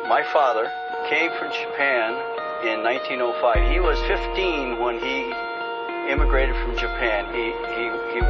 my father came from Japan in 1905. He was 15 when he immigrated from Japan. He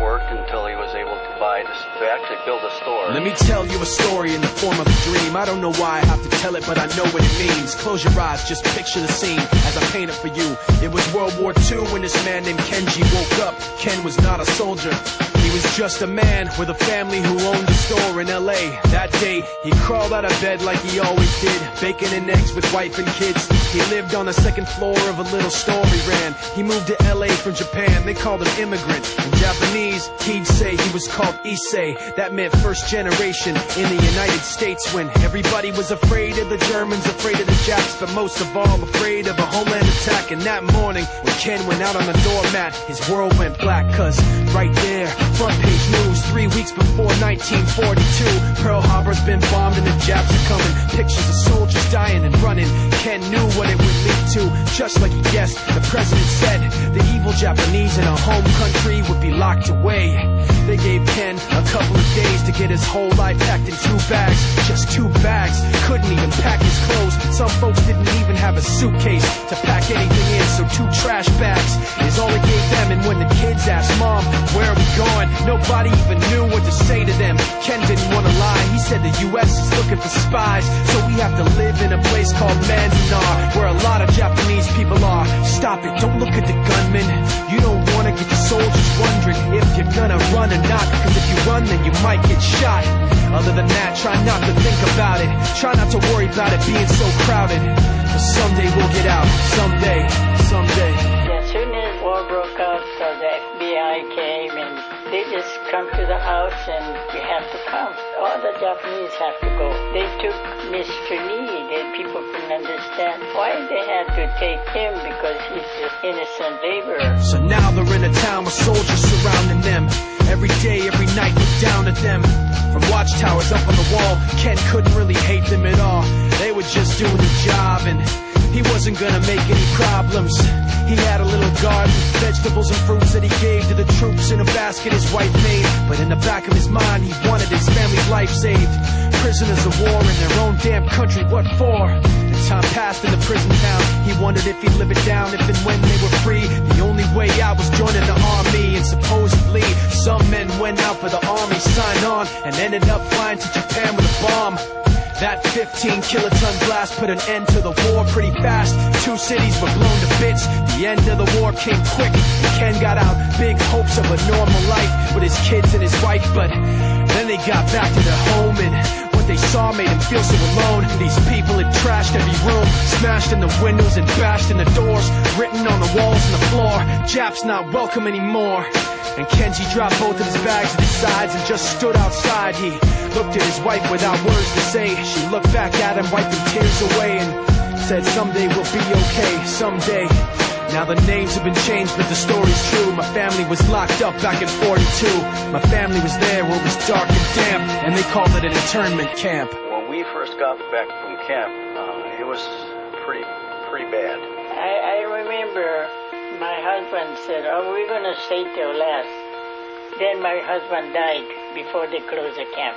worked until he was able to actually build a store. Let me tell you a story in the form of a dream. I don't know why I have to tell it, but I know what it means. Close your eyes, just picture the scene as I paint it for you. It was World War II when this man named Kenji woke up. Ken was not a soldier. He was just a man with a family who owned a store in LA. That day, he crawled out of bed like he always did, bacon and eggs with wife and kids. He lived on the second floor of a little store he ran. He moved to LA from Japan. They called him immigrant. In Japanese, he'd say he was called Issei. That meant first generation in the United States, when everybody was afraid of the Germans, afraid of the Japs, but most of all afraid of a homeland attack. And that morning, when Ken went out on the doormat, his world went black, cause right there, front page news, 3 weeks before 1942, Pearl Harbor's been bombed and the Japs are coming. Pictures of soldiers dying and running. Ken knew what it would lead to, just like he guessed. The president said the evil Japanese in our home country would be locked away. They gave Ken a couple of days to get his whole life packed in 2 bags. Just 2 bags, couldn't even pack his clothes. Some folks didn't even have a suitcase to pack anything in, so 2 trash bags is all he gave them. And when the kids asked, Mom, where are we going? Nobody even knew what to say to them. Ken didn't want to lie. He said the U.S. is looking for spies, so we have to live in a place called Manzanar, where a lot of Japanese people are. Stop it, don't look at the gunman. You don't want to get the soldiers wondering if you're gonna run or not, cause if you run then you might get shot. Other than that, try not to think about it. Try not to worry about it being so crowded, cause someday we'll get out. Someday. As soon as war broke out, so the FBI came and they just come to the house and you have to come. All the Japanese have to go. They took Mr. Lee. People couldn't understand why they had to take him, because he's just innocent laborer. So now they're in a town with soldiers surrounding them. Every day, every night, look down at them. From watchtowers up on the wall, Ken couldn't really hate them at all. They were just doing the job, and he wasn't gonna make any problems. He had a little garden, vegetables and fruits that he gave to the troops in a basket his wife made. But in the back of his mind, he wanted his family's life saved. Prisoners of war in their own damn country, what for? As time passed in the prison town, he wondered if he'd live it down if and when they were free. The only way out was joining the army, and supposedly some men went out for the army, signed on, and ended up flying to Japan with a bomb. That 15-kiloton blast put an end to the war pretty fast. 2 cities were blown to bits. The end of the war came quick, and Ken got out big hopes of a normal life with his kids and his wife. But then they got back to their home, and what they saw made him feel so alone. These people had trashed every room, smashed in the windows and bashed in the doors, written on the walls and the floor, Japs not welcome anymore. And Kenji dropped both of his bags at his sides and just stood outside. He looked at his wife without words to say. She looked back at him, wiping tears away, and said, someday we'll be okay, someday. Now the names have been changed, but the story's true. My family was locked up back in 42. My family was there where it was dark and damp, and they called it an internment camp. When we first got back from camp, it was pretty bad. I remember my husband said, oh, we're going to stay till last. Then my husband died before they closed the camp.